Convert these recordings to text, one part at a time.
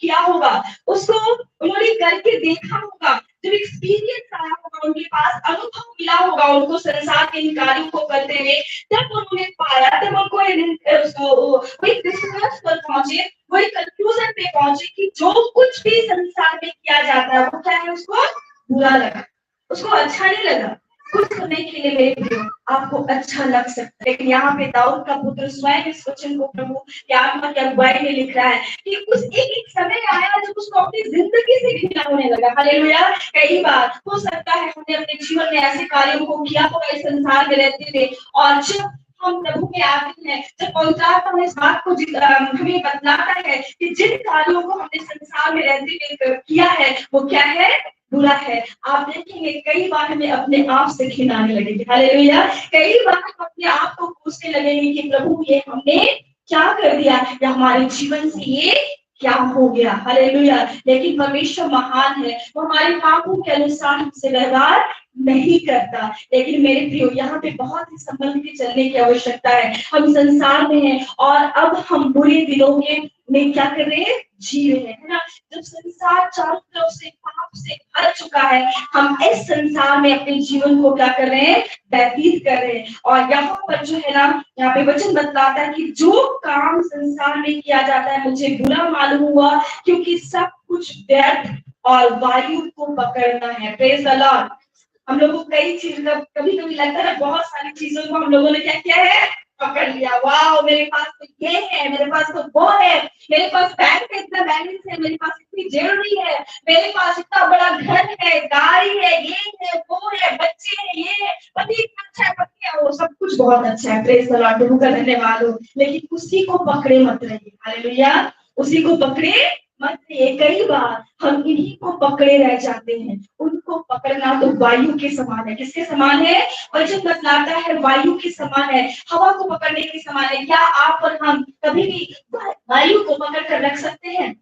किया होगा, उसको उन्होंने करके देखा होगा, जब एक्सपीरियंस आया होगा, उनके पास अनुभव मिला होगा उनको संसार के इन कार्यों को करते हुए, तब उन्होंने पाया, तब उनको वही निष्कर्ष पर पहुंचे, वही कंक्लूजन पे पहुंचे कि जो कुछ भी संसार में किया जाता है वो क्या है, उसको बुरा लगा, उसको अच्छा नहीं लगा। कुछ समय के लिए मेरे प्रियो आपको अच्छा लग सकता है, लेकिन यहाँ पे दाऊद का पुत्र स्वयं इस वचन को प्रभु की आत्मा की अगुवाई में लिख रहा है कि उस एक समय आया जब उसको अपनी जिंदगी से घृणा होने लगा। हालेलुया। कई बार हो सकता है हमने अपने जीवन में ऐसे कार्यों को किया होगा इस संसार में रहते हुए, और जब हम प्रभु के आते हैं, जब पवित्र आत्मा इस बात को हमें बतलाता है कि जिन कार्यों को हमने संसार में रहते हुए किया है वो क्या है, बुरा है। आप देखेंगे कई बार हमें अपने आप से घिनाने लगेगी। हालेलुया। कई बार हम अपने आप को पूछने लगेंगे कि प्रभु ये हमने क्या कर दिया, या हमारे जीवन से ये क्या हो गया। हालेलुया। लेकिन परमेश्वर महान है, वो हमारे पापों के अनुसार हमसे व्यवहार नहीं करता। लेकिन मेरे प्रियो यहाँ पे बहुत ही संभल के चलने की आवश्यकता है। हम संसार में हैं और अब हम बुरे दिनों में क्या कर रहे हैं, जी रहे हैं, है ना। जब संसार चारों तरफ से पाप से भर चुका है, हम इस संसार में अपने जीवन को क्या कर रहे हैं, व्यतीत कर रहे हैं। और यहाँ पर जो है ना, यहाँ पे वचन बतलाता है कि जो काम संसार में किया जाता है मुझे बुरा मालूम हुआ, क्योंकि सब कुछ व्यर्थ और वायु को पकड़ना है। Praise the Lord. हम लोगों को कई चीज कभी कभी लगता है, बहुत सारी चीजों को हम लोगों ने क्या किया है, पकड़ लिया। वाह, मेरे पास तो ये है, मेरे पास तो वो है, मेरे पास बैंक में इतना बैलेंस है, मेरे पास इतनी ज्वेलरी है, मेरे पास इतना बड़ा घर है, गाड़ी है, ये है, वो है, बच्चे हैं, ये है, पति इतना अच्छा है, पति है, वो सब कुछ बहुत अच्छा है। प्रेज द लॉर्ड, प्रभु का धन्यवाद हो। लेकिन उसी को पकड़े मत रहिए। हालेलुया। उसी को पकड़े मत रहिए। कई बार हम इन्हीं को पकड़े रह जाते हैं। उनको पकड़ना तो वायु के समान है। किसके समान है, वचन बतलाता है वायु के समान है, हवा को पकड़ने के समान है। क्या आप और हम कभी भी वायु को पकड़ कर रख सकते हैं,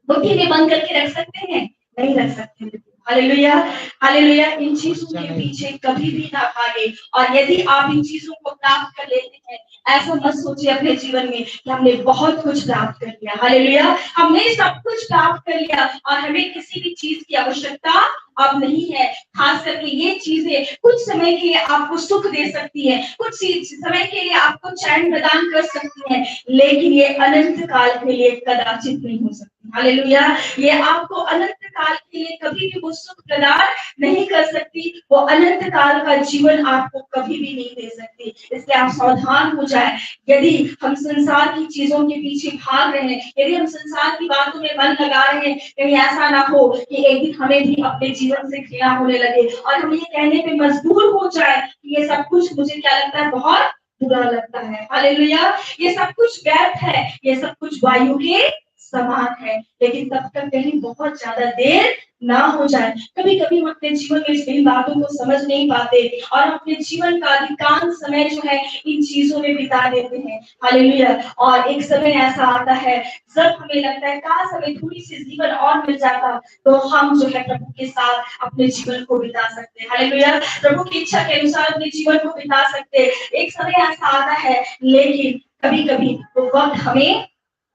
मुट्ठी में बंद करके रख सकते हैं? नहीं रख सकते। हालेलुया। हालेलुया। इन चीजों के पीछे कभी भी ना भागे। और यदि आप इन चीजों को प्राप्त कर लेते हैं, ऐसा मत सोचिए अपने जीवन में कि हमने बहुत कुछ प्राप्त कर लिया। हालेलुया। हमने सब कुछ प्राप्त कर लिया और हमें किसी भी चीज की आवश्यकता अब नहीं है। खास करके ये चीजें कुछ समय के लिए आपको सुख दे सकती है, कुछ समय के लिए आपको चैन प्रदान कर सकती है, लेकिन ये अनंत काल के लिए कदाचित नहीं हो सकती। हालेलुया। ये आपको अनंत काल के लिए कभी भी वो सुख प्रदान नहीं कर सकती। वो अनंत काल का जीवन आपको कभी भी नहीं दे सकती। इसलिए आप सावधान हो जाए। यदि हम संसार की चीजों के पीछे भाग रहे हैं, यदि हम संसार की बातों में मन लगा रहे हैं, कहीं ऐसा ना हो कि एक दिन हमें भी अपने जीवन से घृणा होने लगे और हम ये कहने पे मजबूर हो जाए कि ये सब कुछ मुझे क्या लगता है, बहुत बुरा लगता है। हालेलुया। ये सब कुछ व्यर्थ है, ये सब कुछ वायु के समान है। लेकिन तब तक कहीं बहुत ज्यादा देर ना हो जाए। कभी कभी हम अपने जीवन में इन बातों को समझ नहीं पाते और अपने जीवन का अधिकांश समय जो है इन चीजों में बिता देते हैं। हालेलुया। और एक समय ऐसा आता है जब हमें लगता है काश हमें थोड़ी सी जीवन और मिल जाता, तो हम जो है प्रभु के साथ अपने जीवन को बिता सकते हैं। हालेलुया। प्रभु की इच्छा के अनुसार अपने जीवन को बिता सकते हैं। एक समय ऐसा आता है, लेकिन कभी कभी वो वक्त हमें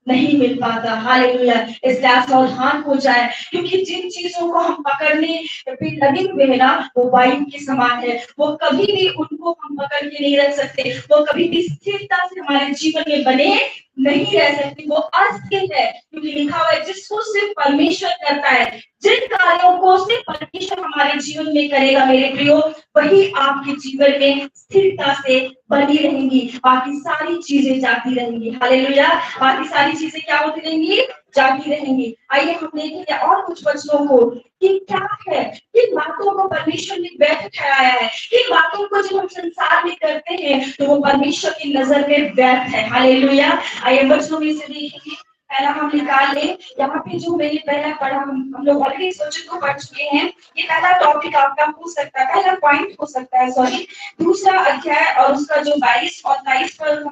नहीं मिल पाता। हालेलुया। इसलिए आप सावधान हो जाए, क्योंकि जिन चीजों को हम पकड़ने पे लगे हुए हैं ना, वो वायु के समान है। वो कभी भी उनको हम पकड़ के नहीं रख सकते, वो कभी भी स्थिरता से हमारे जीवन में बने नहीं रह सकती। वो अस्थिर है, क्योंकि लिखा हुआ है जिसको सिर्फ परमेश्वर करता है, जिन कार्यों को सिर्फ परमेश्वर हमारे जीवन में करेगा मेरे प्रियो, वही आपके जीवन में स्थिरता से बनी रहेंगी। बाकी सारी चीजें जाती रहेंगी। हालेलुया। बाकी सारी चीजें क्या होती रहेंगी, जाती रहेंगी। आइए हम देखेंगे और कुछ वचनों को कि क्या है, किन बातों को परमेश्वर ने व्यर्थ ठहराया है, किन बातों को जब हम संसार में करते हैं तो वो परमेश्वर की नजर में व्यर्थ है। हालेलुया। आइए वचनों में से देखेंगे। पहला हम निकाल लें, यहाँ पे जो मैंने पहला पढ़ा, हम लोग ऑलरेडी इस वचन को पढ़ चुके हैं। ये पहला टॉपिक आपका हो सकता है, पहला पॉइंट हो सकता है, सॉरी, दूसरा अध्याय और उसका जो 22 और 23 पर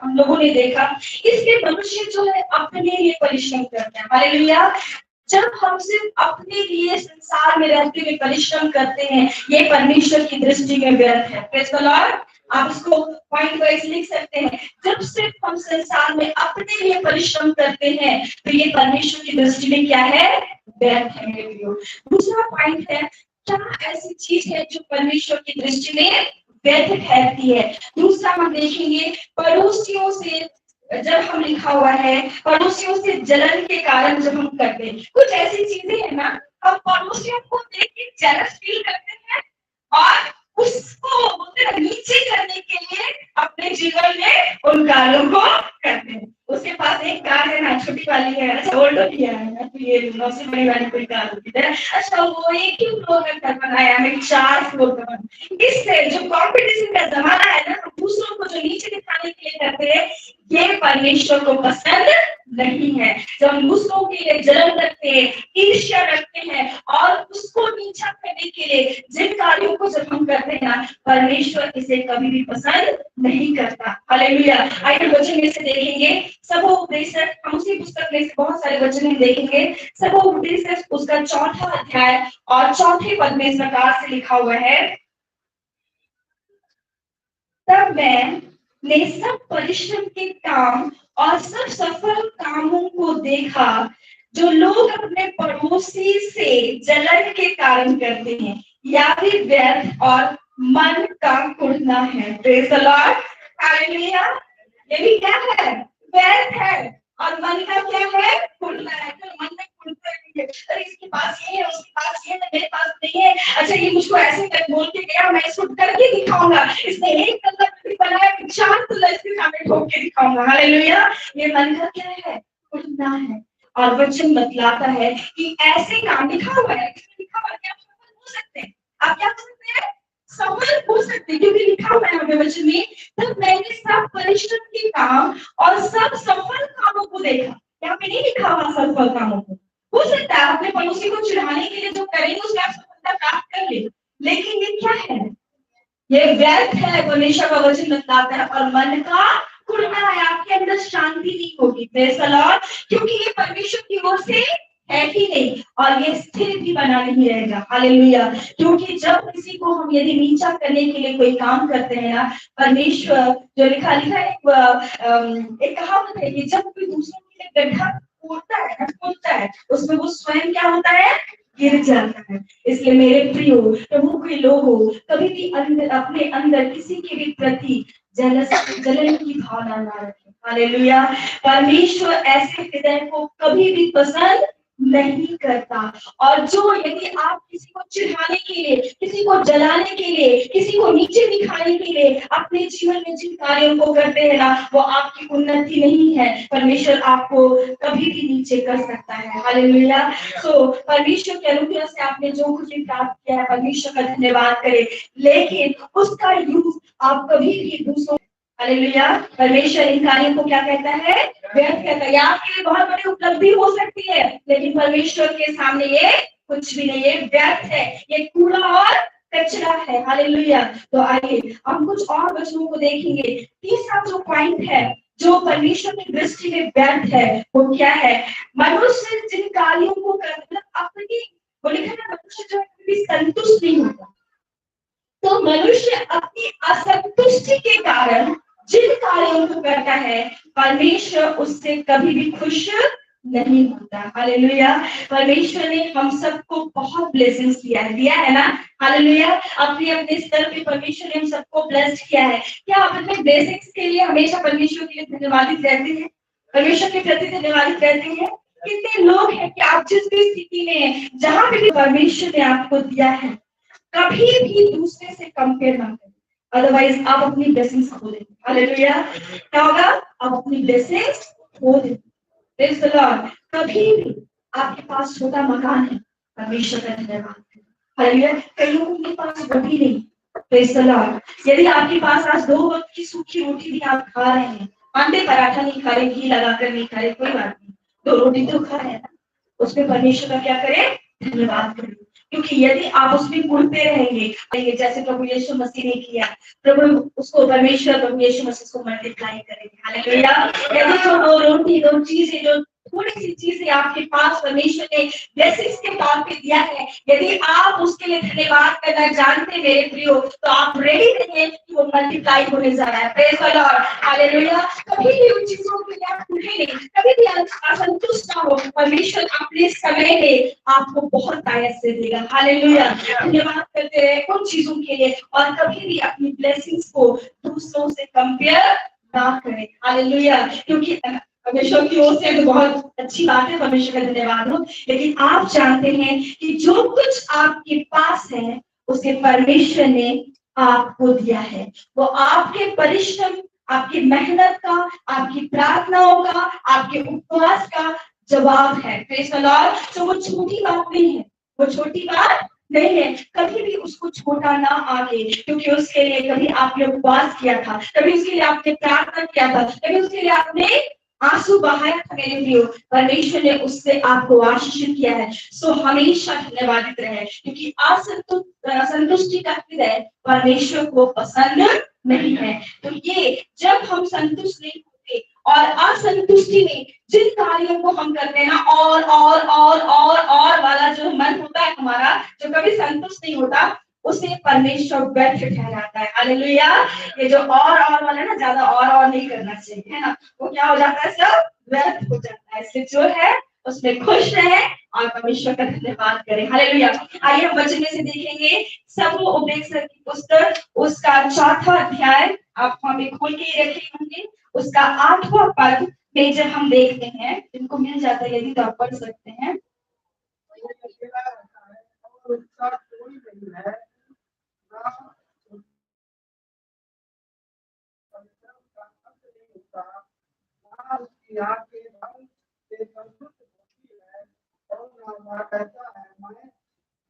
हम लोगों ने देखा। इसके मनुष्य जो है अपने लिए परिश्रम करते हैं। हालेलुया। जब हम सिर्फ अपने लिए संसार में रहते हुए परिश्रम करते हैं, ये परमेश्वर की दृष्टि में व्यर्थ है। Praise the Lord. आप इसको पॉइंट वाइज लिख सकते हैं। जब सिर्फ हम संसार में अपने लिए परिश्रम करते हैं तो ये परमेश्वर की दृष्टि में क्या है, व्यर्थ है मेरे प्रियो। दूसरा पॉइंट है, क्या ऐसी चीज है जो परमेश्वर की दृष्टि में व्यर्थ ठहरती है। दूसरा हम देखेंगे, पड़ोसियों से जब हम लिखा हुआ है, पड़ोसियों से जलन के कारण जब हम करते हैं, कुछ ऐसी चीजें है ना, हम पड़ोसियों को देख के जेलस फील करते हैं और उसको बोलते हैं नीचे करने के लिए अपने जीवन में उन कार्यों को करते हैं। उसके पास एक कार है ना, छोटी वाली है, अच्छा ओल्ड वाली है, तो ये सबसे बड़ी वाली कोई कार होती है, अच्छा वो एक ही फ्लोर में घर बनाया है, 4 फ्लोर का बना। इससे जो कंपटीशन का जमाना है ना, दूसरों को जो नीचे दिखाने के लिए करते हैं, ये परमेश्वर को पसंद नहीं है। जब हम दूसरों के लिए जलन रखते हैं, ईर्ष्या रखते हैं और उसको नीचा करने के लिए जिन कार्यों को जब हम करते हैं ना, परमेश्वर इसे कभी भी पसंद नहीं करता। हालेलुया। आइए वचन में से देखेंगे, सबोपदेश, हम उसी पुस्तक में से बहुत सारे वचन देखेंगे। सबोपदेश उसका 4था अध्याय और 4थे पद में इस प्रकार से लिखा हुआ है, तब मैंने सब परिश्रम के काम और सब सफल कामों को देखा जो लोग अपने पड़ोसी से जलन के कारण करते हैं, या भी व्यर्थ और मन का कुढ़ना है। Praise the Lord. हालेलुया। ये भी क्या है, व्यर्थ है और मन का क्या है, कुढ़ना है। तो मन में कुढ़ता है, अरे इसके पास ये है, उसके पास ये है, मेरे पास नहीं है, अच्छा ये मुझको ऐसे कर बोल के गया, मैं इसको करके दिखाऊंगा, इसने एक कलर बनाया, 4 कलर इसके सामने ठोक के दिखाऊंगा। हालेलुया। ये मन का क्या है, कुढ़ना है। और वचन बतलाता है कि ऐसे काम लिखा हुआ है, लिखा हुआ है कि आप सफल हो सकते हैं। आप क्या हो सकते हैं, सफल हो सकते हैं, क्योंकि लिखा हुआ है हमें वचन में, तब मैंने सब परिश्रम के काम और सब सफल कामों को देखा। यहाँ पे नहीं लिखा हुआ सफल कामों को, हो सकता है अपने पड़ोसी को चिढ़ाने के लिए जो करेंगे उसमें आप सफलता प्राप्त कर ले, लेकिन ये क्या है, ये व्यर्थ है। परमेश्वर का वचन बताता है और मन का कुढ़ना है, आपके अंदर शांति नहीं होगी। Praise the Lord. क्योंकि ये परमेश्वर की ओर से है ही नहीं और ये स्थिर भी बना नहीं रहेगा। हालेलुया। क्योंकि जब किसी को हम यदि नीचा करने के लिए कोई काम करते हैं ना, परमेश्वर जो लिखा लिखा एक कहावत है कि जब कोई दूसरों के लिए गड्ढा खोदता है, उसमें वो स्वयं क्या होता है, गिर जाता है। इसलिए मेरे प्रियो प्रभु के लोगों, कभी भी अपने अंदर किसी के भी प्रति जलन की भावना ना रखें। हालेलुया। परमेश्वर ऐसे हृदय को कभी भी पसंद नहीं करता। और जो यदि आप किसी को चिढ़ाने के लिए, किसी को जलाने के लिए, किसी को नीचे दिखाने के लिए अपने जीवन में जिन कार्यों को करते हैं ना, वो आपकी उन्नति नहीं है। परमेश्वर आपको कभी भी नीचे कर सकता है। हालेलुया। सो परमेश्वर के अनुग्रह से आपने जो कुछ भी प्राप्त किया है, परमेश्वर का धन्यवाद करें, लेकिन उसका यूज आप कभी भी दूसरों, हालेलुया, परमेश्वर इन कार्यों को क्या कहता है, व्यर्थ कहता है। आपके लिए बहुत बड़ी उपलब्धि हो सकती है, लेकिन परमेश्वर के सामने ये कुछ भी नहीं है, व्यर्थ है, ये कूड़ा और कचरा है। हालेलुया। तो आइए हम कुछ और वचनों को देखेंगे। तीसरा जो पॉइंट है जो परमेश्वर की दृष्टि में व्यर्थ है, वो क्या है, मनुष्य जिन कार्यों को करना अपनी, वो लिखा है मनुष्य जो है संतुष्ट नहीं होता, तो मनुष्य अपनी असंतुष्टि के कारण जिन कार्यों को करता है, परमेश्वर उससे कभी भी खुश नहीं होता। हालेलुया। परमेश्वर ने हम सबको बहुत ब्लेसिंग्स दिया है ना। हालेलुया। अपने अपने स्तर पे परमेश्वर ने हम सबको ब्लेस्ड किया है। क्या आप अपने ब्लेसिंग्स के लिए हमेशा परमेश्वर के लिए धन्यवादित रहते हैं, परमेश्वर के प्रति धन्यवादित रहते हैं? कितने लोग हैं कि आप जिस भी स्थिति में, जहां पे भी परमेश्वर ने आपको दिया है, कभी भी दूसरे से कंपेयर ना करें, अदरवाइज आप अपनी ब्लेसिंग्स खो देंगे। हालेलुया। क्या होगा, आप अपनी ब्लेसिंग्स खो देंगे। Praise the Lord. कभी भी आपके पास छोटा मकान है, परमेश्वर का धन्यवाद करें। हालेलुया। कई लोगों के पास वो भी नहीं। Praise the Lord. यदि आपके पास आज 2 वक्त की सूखी रोटी भी आप खा रहे हैं, अंडे पराठा नहीं खा रहे, घी लगाकर नहीं खा रहे, कोई बात नहीं, 2 रोटी तो खा रहे हैं ना, उसमें परमेश्वर का क्या करें, धन्यवाद करें। क्योंकि यदि आप उसमें कुड़ते रहेंगे, जैसे प्रभु यीशु मसीह ने किया, प्रभु उसको परमेश्वर प्रभु यीशु मसीह को मल्टीप्लाई करेंगे। हालेलुया। यदि जो 2 रोटी 2 चीजें जो थोड़ी सी चीजें आपके पास परमेश्वर ने ब्लेसिंग्स के तौर पे दिया है, यदि आप उसके लिए धन्यवाद करना जानते मेरे प्रियो, तो आप रेडी रहिए कि वो मल्टीप्लाई होने जा रहा है। Praise the Lord, hallelujah. कभी भी उन चीजों के लिए आप भूले नहीं, कभी भी असंतुष्ट ना हो। परमेश्वर अपने समय में आपको बहुत आयत से देगा। हालेलुया। धन्यवाद करते रहे उन चीजों के लिए, और कभी भी अपनी ब्लेसिंग्स को दूसरों से कंपेयर ना करें। हालेलुया। क्योंकि परमेश्वर की ओर से तो बहुत अच्छी बात है, परमेश्वर का धन्यवाद हो, लेकिन आप जानते हैं कि जो कुछ आपके पास है उसे परमेश्वर ने आपको दिया है। वो आपके परिश्रम, आपकी मेहनत का, आपकी प्रार्थनाओं का, आपके उपवास का जवाब है। Praise the Lord. तो वो छोटी बात नहीं है, वो छोटी बात नहीं है। कभी भी उसको छोटा ना आगे, क्योंकि उसके लिए कभी आपने उपवास किया था, कभी उसके लिए आपने प्रार्थना किया था, कभी उसके लिए आपने आंसू बहाया था मेरे प्रियो। परमेश्वर ने उससे आपको आशीषित किया है। सो हमेशा धन्यवादित रहे, क्योंकि असंतुष्टि का हृदय परमेश्वर को पसंद नहीं है। तो ये जब हम संतुष्ट नहीं होते और असंतुष्टि में जिन कार्यों को हम करते हैं ना, और वाला जो मन होता है हमारा, जो कभी संतुष्ट नहीं होता, उसे परमेश्वर व्यर्थ ठहराता है। हालेलुया। ये जो और वाला ना, ज्यादा और नहीं करना चाहिए, है ना, वो क्या हो जाता है, सब व्यर्थ हो जाता है। इसलिए जो है उसमें खुश रहे और परमेश्वर का धन्यवाद करें। हालेलुया। आइए हम वचन में से देखेंगे सबो उपदेशक की पुस्तक, उसका 4वां अध्याय, आप हमें खोल के ही रखे होंगे, उसका 8वां पद में जब हम देखते हैं, जिनको मिल जाता है यदि तो आप पढ़ सकते हैं।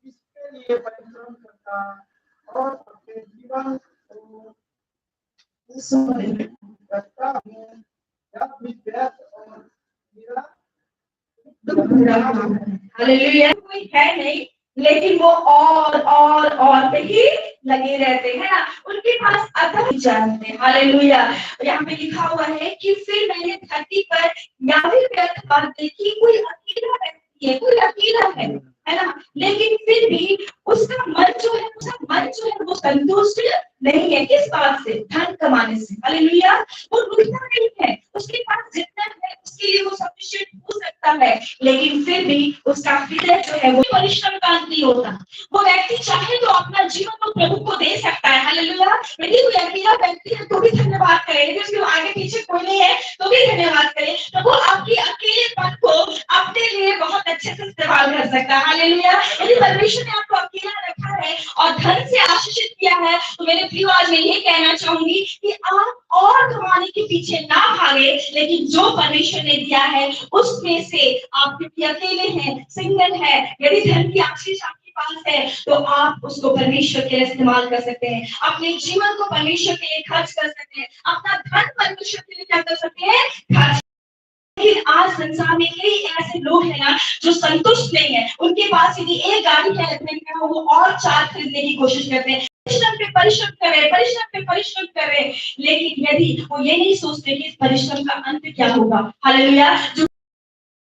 इसके लिए परिश्रम करता और अपने जीवन को करता हूँ, जब भी व्यर्थ और हालेलुया। कोई है नहीं, लेकिन वो और पे ही लगे रहते हैं ना, उनके पास अथक जानते हैं। हालेलुया। यहाँ पे लिखा हुआ है कि फिर मैंने धरती पर यावी व्यर्थ बात देखी, कोई अकेला व्यक्ति है, कोई अकेला है ना, लेकिन फिर भी उसका मन जो है वो संतुष्ट नहीं है। किस बात से? धन कमाने से। हालेलुया। वो रुकता नहीं है, उसके पास जितना है उसके लिए वो सफिशिएंट हो सकता है, लेकिन फिर भी उसका हृदय जो है वो परिश्रम का अंत नहीं होता। वो व्यक्ति चाहे तो अपना जीवन को प्रभु को दे सकता है। हालेलुया। यदि कोई अकेला व्यक्ति है तो भी धन्यवाद करें, यदि उसके आगे पीछे कोई नहीं है तो भी धन्यवाद करें। प्रभु आपके अकेलेपन को अपने लिए बहुत अच्छे से इस्तेमाल कर सकता है। हालेलुया। यदि परमेश्वर ने आपको अकेला रखा है और धन से आशीषित किया है, तो मेरे प्रिय आज मैं ये कहना चाहूंगी कि आप और कमाने के पीछे ना भागे, लेकिन जो परमेश्वर ने दिया है उसमें से आप अकेले हैं, सिंगल है, यदि धन की आशीष आपके पास है तो आप उसको परमेश्वर के लिए इस्तेमाल कर सकते हैं, अपने जीवन को परमेश्वर के लिए खर्च कर सकते हैं, अपना धन परमेश्वर के लिए क्या कर सकते हैं, खर्च। लेकिन आज संसार में कई ऐसे लोग हैं ना जो संतुष्ट नहीं है, उनके पास यदि एक गाड़ी है वो और 4 खरीदने की कोशिश करते हैं, परिश्रम कर रहे, लेकिन यदि वो ये नहीं सोचते कि इस परिश्रम का अंत क्या होगा। हालेलुया। जो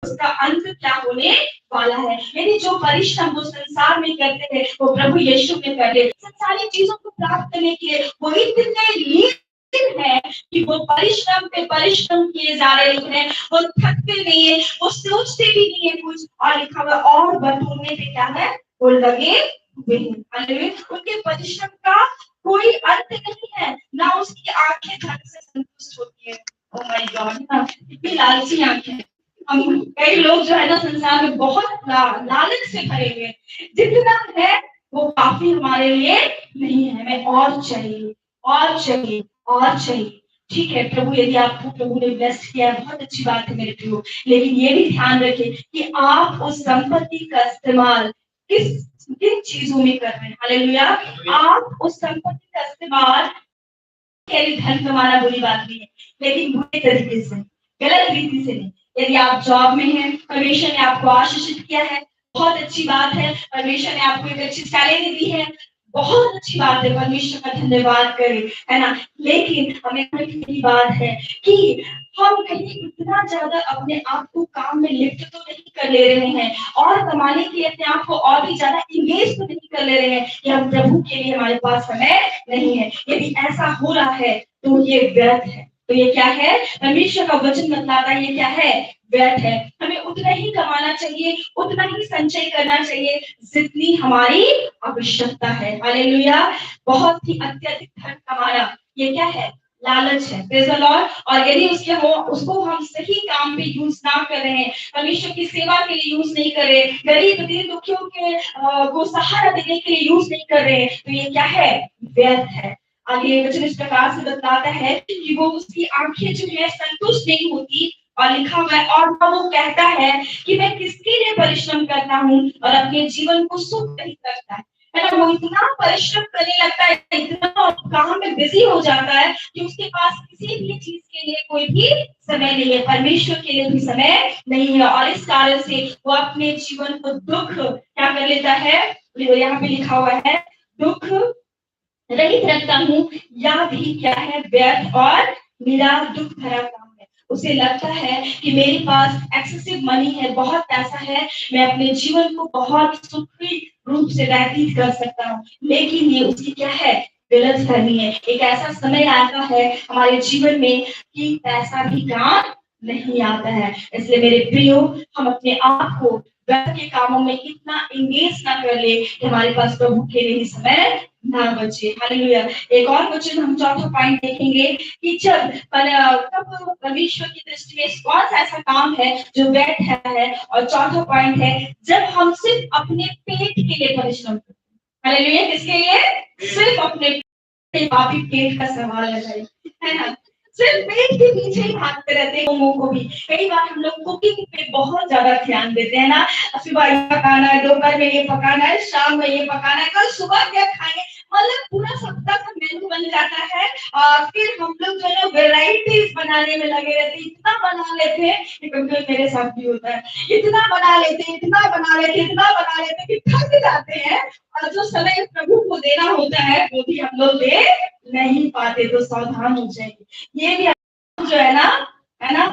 उसका अंत क्या होने वाला है, यदि जो परिश्रम वो संसार में करते हैं वो प्रभु यीशु में कर ले, संसारी चीजों को प्राप्त करने के लिए वो इतने लीन है कि वो परिश्रम पे परिश्रम किए जा रहे हैं, वो थकते नहीं है, वो सोचते भी नहीं है कुछ, और लिखा हुआ और बटोरने पे क्या है, वो लगे हुए हैं। उनके परिश्रम का कोई अंत नहीं है, ना उसकी आंखें धन से संतुष्ट होती है। ओह माय गॉड, कितनी लालची आंखें। हम कई लोग जो है ना संसार में बहुत लालच से भरे हुए, जितना है वो काफी हमारे लिए नहीं है, हमें और चाहिए और चाहिए और चाहिए। ठीक है, प्रभु यदि आपको प्रभु ने ब्लेस किया है, बहुत अच्छी बात है मेरे प्रभु, लेकिन ये भी ध्यान रखें कि आप उस संपत्ति का इस्तेमाल किन चीजों में कर रहे हैं। हालेलुया। आप उस संपत्ति का इस्तेमाल धन कमाना बुरी बात नहीं है, लेकिन बुरे तरीके से, गलत रीति से नहीं। यदि आप जॉब में हैं, परमेश्वर ने आपको आशीषित किया है, बहुत अच्छी बात है, परमेश्वर ने आपको एक अच्छी सैलरी दी है, बहुत अच्छी बात है, परमेश्वर का धन्यवाद करें, है ना। लेकिन हमें यही बात है कि हम कहीं इतना ज्यादा अपने आप को काम में लिप्त तो नहीं कर ले रहे हैं, और कमाने के लिए अपने आप को और भी ज्यादा इंगेज तो नहीं कर ले रहे हैं कि हम प्रभु के लिए हमारे पास समय नहीं है। यदि ऐसा हो रहा है तो ये व्यर्थ है। तो ये क्या है? परमेश्वर का वचन बतलाता है ये क्या है? व्यर्थ है। हमें उतना ही कमाना चाहिए, उतना ही संचय करना चाहिए जितनी हमारी आवश्यकता है। हालेलुया। बहुत ही अत्यधिक धन कमाना ये क्या है? लालच है। Praise the Lord. और यदि उसको हम सही काम पे यूज ना कर रहे हैं, परमेश्वर की सेवा के लिए यूज नहीं कर रहे, गरीब दीन दुखियों के को सहारा देने के लिए यूज नहीं कर रहे, तो ये क्या है? व्यर्थ है। आगे वचन इस प्रकार से बताता है कि वो उसकी आंखें जो है संतुष्ट नहीं होती, और लिखा हुआ है, और वो कहता है कि मैं किसके लिए परिश्रम करता हूँ और अपने जीवन को सुख नहीं करता है ना। वो इतना परिश्रम करने लगता है, इतना काम में बिजी हो जाता है कि उसके पास किसी भी चीज के लिए कोई भी समय नहीं है, परमेश्वर के लिए भी समय नहीं है। और इस कारण से वो अपने जीवन को दुख क्या कर लेता है? यहाँ पे लिखा हुआ है, दुख रहित रखता हूँ, या भी क्या है? व्यर्थ और मेरा दुख भरा काम है। उसे लगता है कि मेरे पास एक्सेसिव मनी है, बहुत पैसा है, मैं अपने जीवन को बहुत सुखी रूप से व्यतीत कर सकता हूँ। लेकिन ये उसकी क्या है? गलत फहमी है। एक ऐसा समय आता है हमारे जीवन में कि पैसा भी काम नहीं आता है। इसलिए मेरे प्रियो, हम अपने आप को व्यर्थ के कामों में इतना एंगेज ना कर ले कि हमारे पास प्रभु के लिए समय ना बचे। हालेलुया। एक और वचन हम चौथा पॉइंट देखेंगे कि तब परमेश्वर की दृष्टि में कौन सा ऐसा काम है जो व्यर्थ है। और चौथा पॉइंट है, जब हम सिर्फ अपने पेट के लिए परिश्रम करते हैं। हालेलुया। किसके लिए? सिर्फ अपने पापी पेट का सवाल है ना। सिर्फ पेट के पीछे ही भागते रहते हैं। लोगों को भी कई बार हम लोग कुकिंग पे बहुत ज्यादा ध्यान देते हैं ना। सुबह ये पकाना है, दोपहर में ये पकाना है, शाम में ये पकाना है, कल सुबह क्या खाएंगे, मतलब पूरा सप्ताह का मेनू बन जाता है। और फिर हम लोग जो है वेराइटीज बनाने में लगे रहते हैं, इतना बना लेते हैं कि कभी मेरे साथ भी होता है, इतना बना लेते हैं, इतना बना लेते हैं, इतना बना लेते हैं कि थक जाते हैं, और जो समय प्रभु को देना होता है वो भी हम लोग दे नहीं पाते। तो सावधान हो जाइए। ये भी जो है ना,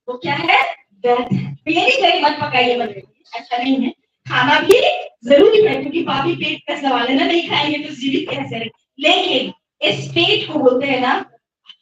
वो क्या है? व्यर्थ है। तो ये नहीं कहीं मत पकाइए, मत करिए, ऐसा नहीं है। खाना भी जरूरी है, क्योंकि पापी पेट का सवाल है ना, नहीं खाएंगे तो जीवित कैसे रहे। लेकिन इस पेट को बोलते हैं ना,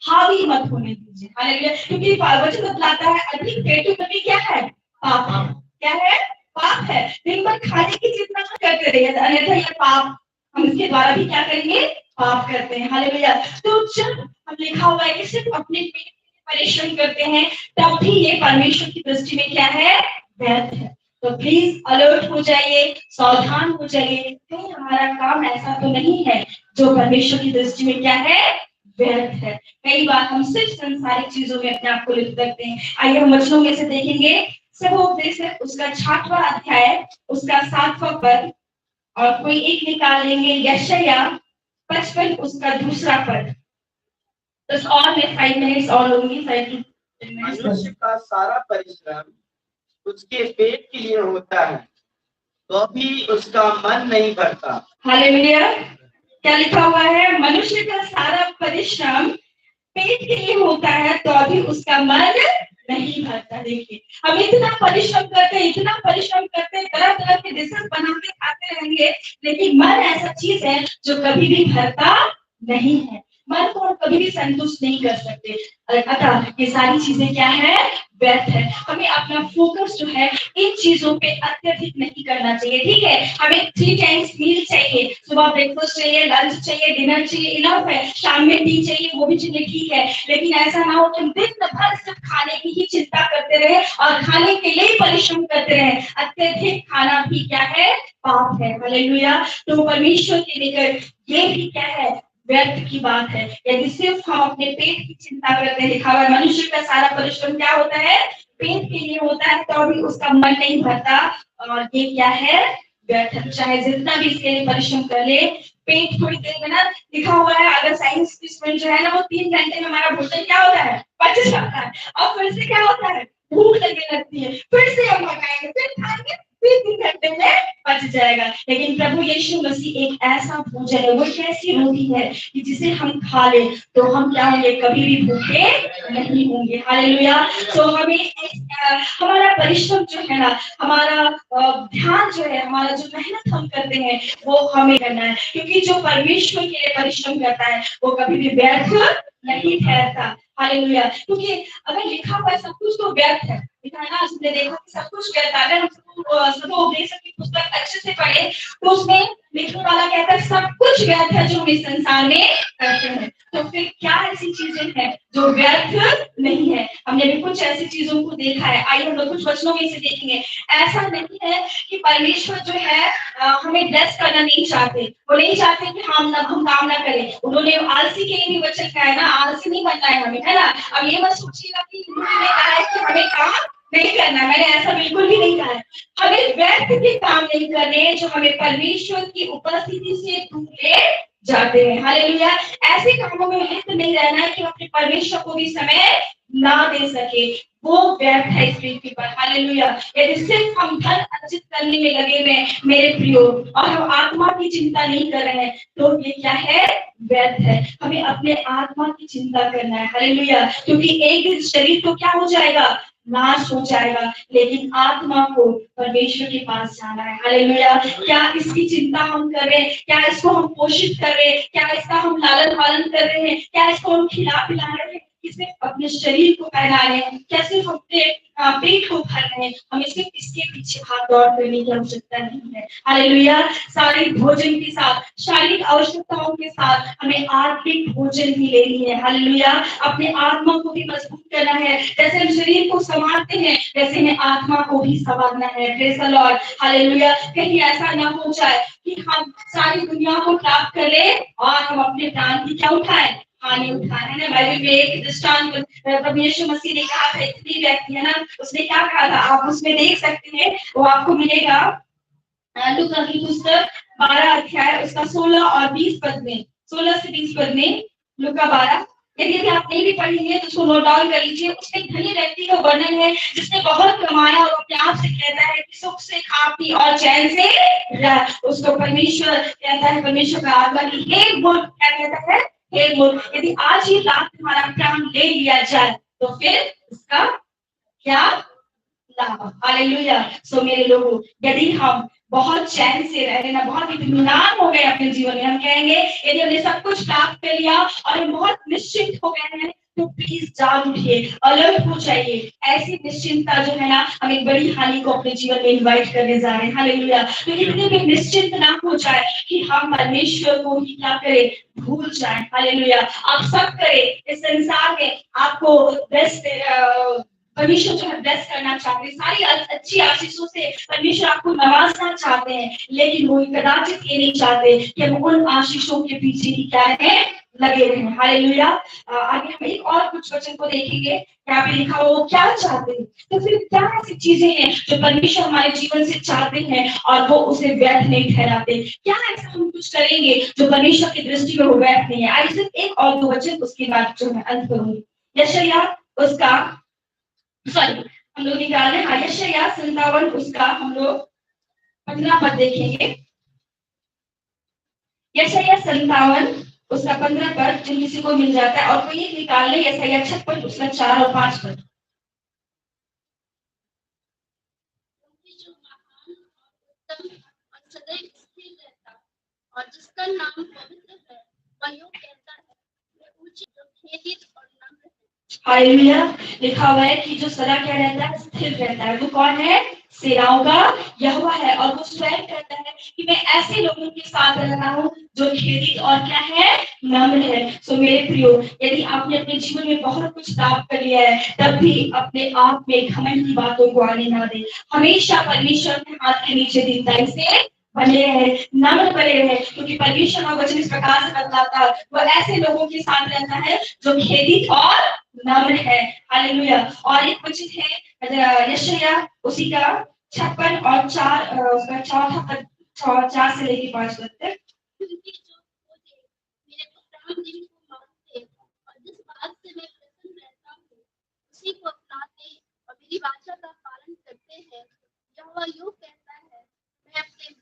हावी मत होने दीजिए। हालेलुया। क्योंकि वचन बतलाता है अधिक पेट में भी क्या है? पाप है। क्या है? पाप है। दिन भर खाने की जितना करते रहिए, अन्यथा ये पाप, हम इसके द्वारा भी क्या करेंगे? पाप करते हैं। हालेलुया। तो जब हम लिखा हुआ है कि सिर्फ अपने पेट परिश्रम करते हैं, तब भी ये परमेश्वर की दृष्टि में क्या है? व्यर्थ है। तो प्लीज अलर्ट हो जाइए, सावधान हो जाइए, कहीं हमारा काम ऐसा तो नहीं है जो परमेश्वर की दृष्टि में क्या है? व्यर्थ है। कई बार हम सिर्फ संसारिक चीजों में अपने आप को लिप्त करते हैं। आइए हम वचनों में से देखेंगे, सबोपदेश है उसका 6वां अध्याय, उसका 7वां पद, और कोई एक निकाल लेंगे यशायाह 55 उसका दूसरा पद। बस और मैं 5 मिनट्स और लूंगी, 5 to 10 मिनट्स। मनुष्य का सारा परिश्रम उसके पेट के लिए होता है, तो भी उसका मन नहीं भरता। हालेलुया। क्या लिखा हुआ है? मनुष्य का सारा परिश्रम पेट के लिए होता है, तो अभी उसका मन नहीं भरता। देखिए, हम इतना परिश्रम करते हैं, इतना परिश्रम करते हैं, तरह तरह के डिशेस बना के खाते रहेंगे, लेकिन मन ऐसा चीज है जो कभी भी भरता नहीं है। मन को हम कभी भी संतुष्ट नहीं कर सकते। अतः ये सारी चीजें क्या है? व्यर्थ है। हमें अपना फोकस जो है इन चीजों पे अत्यधिक नहीं करना चाहिए। ठीक है, हमें 3 टाइम्स मील चाहिए, सुबह ब्रेकफास्ट चाहिए, लंच चाहिए, डिनर चाहिए, इनफ है। शाम में टी चाहिए, वो भी चाहिए, ठीक है। लेकिन ऐसा ना हो कि हम दिन भर सिर्फ खाने की ही चिंता करते रहे और खाने के लिए परिश्रम करते रहे। अत्यधिक खाना भी क्या है? पाप है। हालेलुया। तो परमेश्वर के लेकर ये भी क्या है? व्यर्थ की बात है। यदि सिर्फ हम अपने पेट की चिंता करते हैं, लिखा हुआ है मनुष्य का सारा परिश्रम क्या होता है? पेट के लिए होता है, तो भी उसका मन नहीं भरता, और ये क्या है? व्यर्थ है। चाहे जितना भी इसके लिए परिश्रम कर ले, पेट थोड़ी देर में ना, लिखा हुआ है अगर साइंस की स्टूडेंट जो है ना, वो 3 घंटे में हमारा भोजन क्या होता है? पच जाता है, और फिर से क्या होता है? भूख लगने लगती है, फिर से हम पकाएंगे, फिर खाएंगे, फिर 3 घंटे में पच पच जाएगा। लेकिन प्रभु यीशु मसीह एक ऐसा भोजन है, वो एक ऐसी रोटी है कि जिसे हम खा ले तो हम क्या होंगे, कभी भी भूखे नहीं होंगे। हालेलुया। तो हमें हमारा परिश्रम जो है ना, हमारा ध्यान जो है, हमारा जो मेहनत हम करते हैं वो हमें करना है, क्योंकि जो परमेश्वर के लिए परिश्रम करता है वो कभी भी व्यर्थ नहीं ठहरता। हालेलुया। क्योंकि अगर लिखा हुआ सब कुछ तो व्यर्थ है, लिखा है ना, उसने देखा कि सब कुछ व्यर्थ है। अगर हम उपदेश की पुस्तक अच्छे से पढ़े तो उसमें लिखने वाला कहता है सब कुछ व्यर्थ है जो हम इस संसार में करते हैं। तो फिर क्या ऐसी चीजें हैं जो व्यर्थ नहीं है? हमने भी कुछ ऐसी चीजों को देखा है। आइए हम लोग कुछ वचनों में से देखेंगे। ऐसा नहीं है कि परमेश्वर जो है हमें ब्लेस करना नहीं चाहते, वो नहीं चाहते कि हम काम ना करें। उन्होंने आलसी के लिए भी वचन कहा है ना, आलसी नहीं बनना है हमें, है ना। अब ये मत सोचिएगा कि उन्होंने कहा है कि हमें काम नहीं करना, मैंने ऐसा बिल्कुल भी नहीं कहा है। हमें व्यर्थ के काम नहीं करने जो हमें परमेश्वर की उपस्थिति से दूर ले जाते हैं। हालेलुया। ऐसे कामों में लिप्त नहीं रहना है कि हम अपने परमेश्वर को भी समय ना दे सके, वो व्यर्थ है इस पृथ्वी पर। हालेलुया। यदि सिर्फ हम धन अर्जित करने में लगे हुए हैं मेरे प्रियो, और हम आत्मा की चिंता नहीं कर रहे हैं, तो ये क्या है, व्यर्थ है। हमें अपने आत्मा की चिंता करना है। हालेलुया। क्योंकि एक दिन शरीर तो क्या हो जाएगा, नाश हो जाएगा, लेकिन आत्मा को परमेश्वर के पास जाना है। हालेलुया। क्या इसकी चिंता हम कर रहे हैं? क्या इसको हम पोषित कर रहे हैं? क्या इसका हम लालन पालन कर रहे हैं? क्या इसको हम खिला पिला रहे हैं? सिर्फ अपने शरीर को पहना रहे हैं? क्या सिर्फ अपने पेट को भर रहे हैं? हमें सिर्फ इसके पीछे भाग दौड़ करने की आवश्यकता नहीं है। हालेलुया। शारीरिक भोजन के साथ, शारीरिक आवश्यकताओं के साथ हमें आत्मिक भोजन भी लेनी है। हालेलुया। अपने आत्मा को भी मजबूत करना है। जैसे हम शरीर को संभालते हैं वैसे हमें आत्मा को भी संभालना है। Praise the Lord. हालेलुया। कहीं ऐसा ना हो जाए कि हम सारी दुनिया को प्राप्त कर ले और हम अपने प्राण की क्या उठाएं, हानि उठाए। है ना। बाइबल में एक दृष्टांत प्रभु यीशु मसीह ने कहा था, इतनी व्यक्ति है ना, उसने क्या कहा था, आप उसमें देख सकते हैं, वो आपको मिलेगा लूका की पुस्तक 12 अध्याय उसका 16 और 20 पद में, 16 से 20 पद में, लूका 12। यदि आप नहीं भी पढ़ेंगे तो उसको नोट डाउन कर लीजिए। उसमें धनी व्यक्ति का वर्णन है जिसने बहुत कमाया और अपने आप से कहता है कि सुख से खा पी और चैन से रह। उसको परमेश्वर कहता है, परमेश्वर का आत्मा की हे मूर्ख, क्या कहता है, हे मूर्ख, यदि आज ही रात तुम्हारा प्राण ले लिया जाए तो फिर इसका क्या लाभ। हालेलुया। सो मेरे लोगों, यदि हम बहुत चैन से रह रहे ना, बहुत इत्मीनान हो गए अपने जीवन में, हम कहेंगे यदि हमने सब कुछ प्राप्त कर लिया और हम बहुत निश्चिंत हो गए हैं, तो प्लीज जाग उठिए, अलर्ट हो जाइए। ऐसी निश्चिंतता जो है ना, हम एक बड़ी हानि को अपने जीवन में इनवाइट करने जा रहे हैं। हालेलुया। तो इतने भी निश्चिंत ना हो जाए कि हम परमेश्वर को ही क्या करें, भूल जाए। हालेलुया। आप सब करें, इस संसार में आपको बेस्ट परमेश्वर जो है ब्लेस करना चाहते हैं, सारी अच्छी आशीषों से परमेश्वर आपको नवाजना चाहते हैं, लेकिन वो कदाचित ये नहीं चाहते कि हम उन आशीषों के पीछे ही क्या है, लगे रहे। हालेलुया। आगे हम एक और कुछ वचन को देखेंगे, यहाँ पे लिखा हुआ वो क्या चाहते हैं। तो फिर क्या ऐसी चीजें हैं जो परमेश्वर हमारे जीवन से चाहते हैं और वो उसे व्यर्थ नहीं ठहराते? क्या ऐसा हम कुछ करेंगे जो परमेश्वर की दृष्टि में वो व्यर्थ नहीं है? आई सिर्फ एक और दो वचन उसके बाद जो मैं अंत करूंगी। यशायाह उसका सॉरी हम लोग निकाल रहे हैं यशायाह 57 उसका हम लोग 15 पद देखेंगे। यशायाह 57 उसका 15 पद, जिन किसी को मिल जाता है, और कोई निकाल ले यशायाह 56 उसका 4 और 5 पद। और जिसका नाम पवित्र है, वह यूं कहता है, मैं ऊंची जो खेदित और नम्र है। हालेलुया। लिखा हुआ है कि जो सदा क्या रहता है, स्थिर रहता है, वो कौन है, सेनाओं का यहोवा है। और वो स्वयं कहता है कि मैं ऐसे लोगों के साथ रहता हूँ जो खेदित और क्या है, नम्र है। सो मेरे प्रियो, यदि आपने अपने जीवन में बहुत कुछ प्राप्त कर लिया है, तब भी अपने आप में घमंड की बातों को आने ना दे। हमेशा परमेश्वर के हाथ के नीचे दीनताई से बने रहे, नम्र बने रहे, क्योंकि परमेश्वर का वचन इस प्रकार से बतलाता है, वो ऐसे लोगों के साथ रहता है जो खेदित और नम्र है। हालेलुया। और एक वचन है यशायाह उसी का 56 और 4 उसका चौथा पद, 4 से लेकर 5 पद तक। क्योंकि जो खोजे मेरे प्राण दिन को मानते और जिस बात से मैं प्रसन्न रहता हूँ उसी को अपनाते और मेरी वाचा का पालन करते हैं, यहोवा यूं कहता है, मैं अपने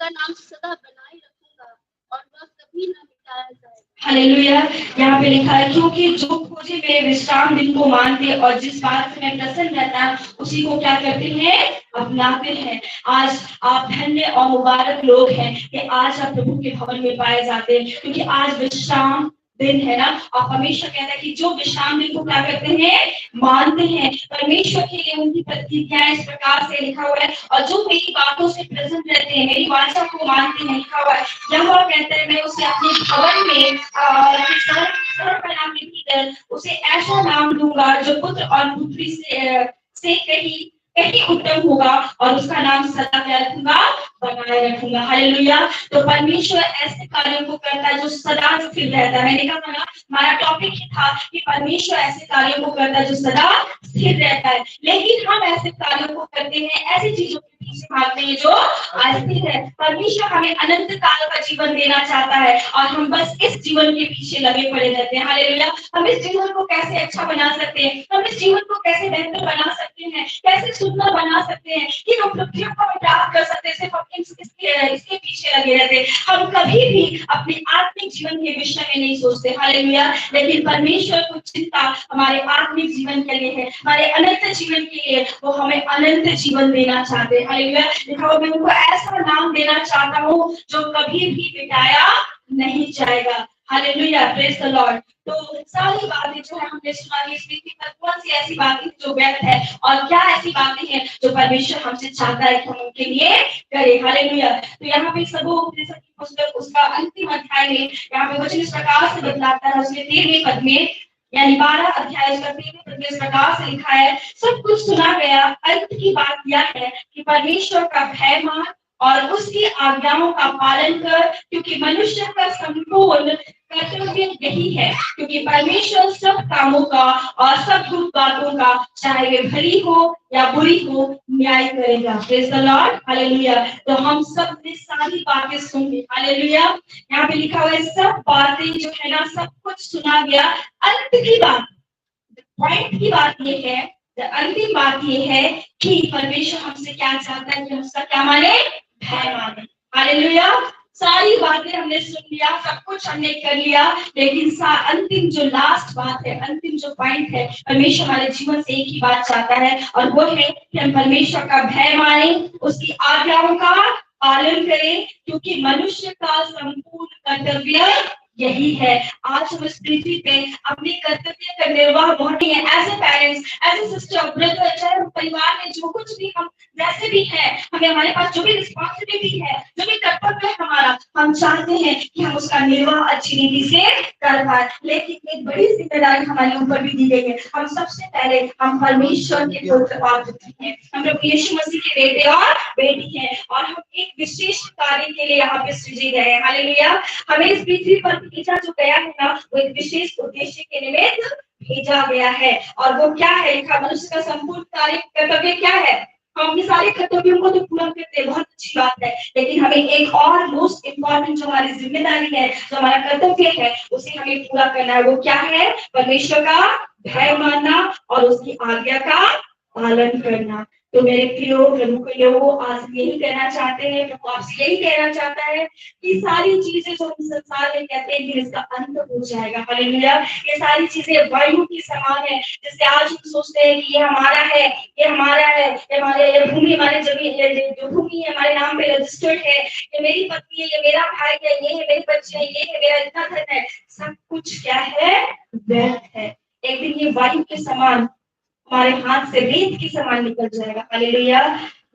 उनका नाम सदा बनाए रखूंगा और वह कभी न मिटाया जाएगा। हालेलुया। यहाँ पे लिखा है, क्योंकि जो खोजे मेरे विश्राम दिन को मानते और जिस बात से मैं प्रसन्न रहता उसी को क्या करते हैं, अपनाते हैं। आज आप धन्य और मुबारक लोग हैं कि आज आप प्रभु के भवन में पाए जाते हैं, क्योंकि आज विश्राम दिन है ना। और परमेश्वर कहता है कि जो विश्राम दिन को क्या करते हैं, मानते हैं। परमेश्वर के लिए उनकी प्रतिज्ञाएं इस प्रकार से लिखा हुआ है, और जो मेरी बातों से प्रसन्न रहते हैं, मेरी वाचा को मानते हैं, लिखा हुआ है। यहोवा कहता है, मैं उसे अपने भवन में सर बनाने की दर उसे ऐसा नाम दूंगा जो पुत्र और पुत्री से कहीं उत्तम होगा, और उसका नाम सदा क्या रखूंगा, बनाए रखूंगा। हालेलुया। तो परमेश्वर ऐसे कार्यों को करता है जो सदा स्थिर रहता है। मैंने कहा ना, हमारा टॉपिक ही था कि परमेश्वर ऐसे कार्यों को करता है जो सदा स्थिर रहता है। लेकिन हम ऐसे कार्यों को करते हैं, ऐसी चीजों के पीछे भागते हैं जो अस्थिर है। परमेश्वर हमें अनंत काल का जीवन देना चाहता है, और हम बस इस जीवन के पीछे लगे पड़े रहते हैं। हालेलुया। हम इस जीवन को कैसे अच्छा बना सकते हैं, हम इस जीवन को कैसे बेहतर बना सकते हैं, कैसे सुंदर बना सकते हैं कि हम पृथ्वी को प्राप्त कर सकते हैं। सिर्फ हम इसके पीछे लगे रहते हैं। हम कभी भी अपने आत्मिक जीवन के विषय में नहीं सोचते। हालेलुया। लेकिन परमेश्वर को चिंता हमारे आत्मिक जीवन के लिए है, हमारे अनंत जीवन के लिए। वो हमें अनंत जीवन देना चाहते हैं। हालेलुया। लिखा, मैं उनको ऐसा नाम देना चाहता हूँ जो कभी भी मिटाया नहीं जाएगा। Hallelujah, praise the Lord. तो सारी बातें जो है हमने सुना है, इसमें कौन सी ऐसी बातें जो व्यर्थ है, और क्या ऐसी बातें हैं जो परमेश्वर हमसे चाहता है कि हम उनके लिए करें। हालेलुया। तो यहाँ पे पुस्तक उसका अंतिम अध्याय में यहाँ पे वचन इस प्रकार से बतलाता है, उसके 13वें पद में, यानी 12 अध्याय उसका 13वें पद में इस प्रकार से लिखा है, सब कुछ सुना गया, अंत की बात यह है कि परमेश्वर का भय मान और उसकी आज्ञाओं का पालन कर, क्योंकि मनुष्य का संपूर्ण कर्तव्य यही है। क्योंकि परमेश्वर सब कामों का और सब गुप्त बातों का, चाहे वे भली हो या बुरी हो, न्याय करेगा। Praise the Lord. हालेलुया। तो हम सब ने सारी बातें सुन ली। हालेलुया। यहाँ पे लिखा हुआ है, सब बातें जो है ना, सब कुछ सुना गया। अंत की बात, पॉइंट की बात ये है, अंतिम बात ये है कि परमेश्वर हमसे क्या चाहता है कि हम उसका क्या माने, भय माने। हालेलुया। सारी बातें हमने सुन लिया, सब कुछ हमने कर लिया, लेकिन अंतिम जो लास्ट बात है, अंतिम जो पॉइंट है, परमेश्वर हमारे जीवन से एक ही बात चाहता है, और वो है कि हम परमेश्वर का भय माने, उसकी आज्ञाओं का पालन करें, क्योंकि मनुष्य का संपूर्ण कर्तव्य यही है। आज हम इस पृथ्वी पे अपने कर्तव्य का निर्वाह बहुत ही है। As a parents, as a sister, brother, चाहे परिवार में जो कुछ भी हम जैसे भी है, हमें हमारे पास जो भी रिस्पॉन्सिबिलिटी है, जो भी कर्तव्य है हमारा, हम चाहते हैं कि हम उसका निर्वाह अच्छी रीति से कर पाए। लेकिन एक बड़ी जिम्मेदारी हमारे ऊपर भी दी गई है। हम सबसे पहले हम परमेश्वर के पुत्र और पुत्री हैं, हम लोग यीशु मसीह के बेटे और बेटी हैं, और हम एक विशेष कार्य के लिए यहाँ पे सृजे गए हैं। हालेलुया। हमें इस पृथ्वी पर भेजा जो गया है ना, वो एक विशेष उद्देश्य के निमित्त भेजा गया है। और वो क्या है, लिखा, मनुष्य का संपूर्ण कार्य कर्तव्य क्या है। हम अपने सारे कर्तव्यों को तो पूरा करते हैं, बहुत अच्छी बात है, लेकिन हमें एक और मोस्ट इम्पोर्टेंट जो हमारी जिम्मेदारी है, जो हमारा कर्तव्य है, उसे हमें पूरा करना है। वो क्या है, परमेश्वर का भय मानना और उसकी आज्ञा का पालन करना। तो मेरे प्रियो प्रभु के लोगों, आज यही कहना चाहते हैं, प्रभु आपसे यही कहना चाहता है कि सारी चीजें जो हम संसार में कहते हैं कि इसका अंत हो जाएगा। हालेलुया। ये सारी चीजें वायु की समान है, जैसे आज हम सोचते हैं कि ये हमारा है, ये हमारा है, ये भूमि हमारे जमीन, जो भूमि है हमारे नाम पे रजिस्टर्ड है, ये मेरी पत्नी है, ये मेरा भाई है, ये है मेरे बच्चे हैं, ये है मेरा इतना धन है, सब कुछ क्या है, व्यर्थ है। एक दिन ये वायु के समान हमारे हाथ से रेत की समान निकल जाएगा। हालेलुया।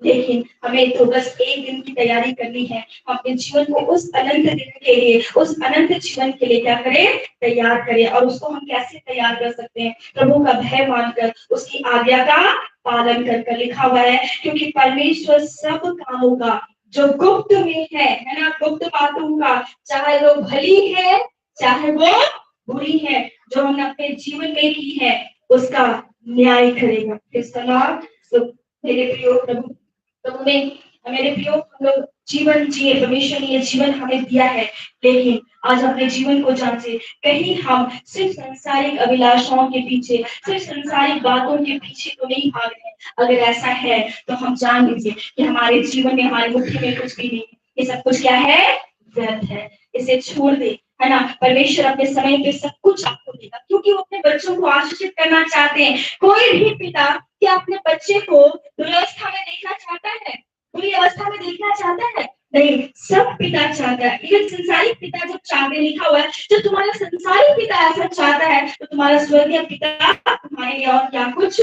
लेकिन हमें तो बस एक दिन की तैयारी करनी है। हम अपने जीवन को उस अनंत दिन के लिए, उस अनंत जीवन के लिए क्या करें, तैयार करें। और उसको हम कैसे तैयार कर सकते हैं, प्रभु का भय मानकर, उसकी आज्ञा का पालन कर। लिखा हुआ है, क्योंकि परमेश्वर सब कामों का जो गुप्त में है ना, गुप्त बातों का, चाहे वो भली है चाहे वो बुरी है, जो हमने अपने जीवन में की है, उसका न्याय करेगा। तो मेरे प्रियो प्रभु ने, मेरे प्रियो, हम लोग जीवन जिए, परमेश्वर ने ये जीवन हमें दिया है, लेकिन आज अपने जीवन को जांचे, कहीं हम सिर्फ संसारिक अभिलाषाओं के पीछे, सिर्फ संसारिक बातों के पीछे तो नहीं भाग रहे हैं। अगर ऐसा है तो हम जान लीजिए कि हमारे जीवन में, हमारी मुट्ठी में कुछ भी नहीं है। ये सब कुछ क्या है? व्यर्थ है, इसे छोड़ दे, है ना। परमेश्वर अपने समय पे सब कुछ आपको देगा, क्योंकि वो अपने बच्चों को आशीषित करना चाहते हैं। कोई भी पिता क्या अपने बच्चे को दुरावस्था में देखना चाहता है? बुरी अवस्था में देखना चाहता है? नहीं, सब पिता चाहता है। इवन संसारिक पिता जब चाहते, लिखा हुआ है, जब तुम्हारा संसारिक पिता ऐसा चाहता है तो तुम्हारा स्वर्गीय पिता तुम्हारे लिए और क्या कुछ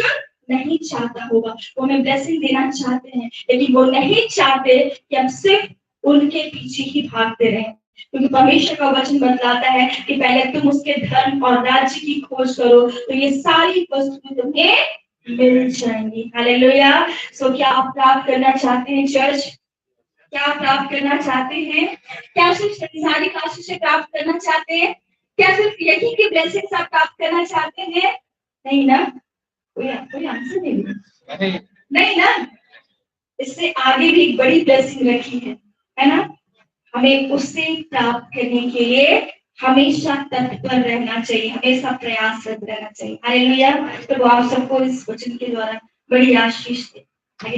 नहीं चाहता होगा। वो हमें ब्लेसिंग देना चाहते हैं, लेकिन वो नहीं चाहते कि हम सिर्फ उनके पीछे ही भागते रहें। क्योंकि परमेश्वर का वचन बतलाता है कि पहले तुम उसके धर्म और राज्य की खोज करो तो ये सारी वस्तुएं तुम्हें मिल जाएंगी। हालेलुया। सो क्या आप प्राप्त करना चाहते हैं चर्च? क्या आप प्राप्त करना चाहते हैं? क्या सिर्फ संसारिक आशीष से प्राप्त करना चाहते हैं? क्या सिर्फ यही की ब्लेसिंग्स आप प्राप्त करना चाहते हैं? नहीं ना? कोई आंसर नहीं, नहीं ना। इससे आगे भी एक बड़ी ब्लेसिंग रखी है ना। हमें उससे प्राप्त करने के लिए हमेशा तत्पर रहना चाहिए, हमेशा प्रयासरत रहना चाहिए। हालेलुया। तो आप सबको इस वचन के द्वारा बड़ी आशीष दे। आगे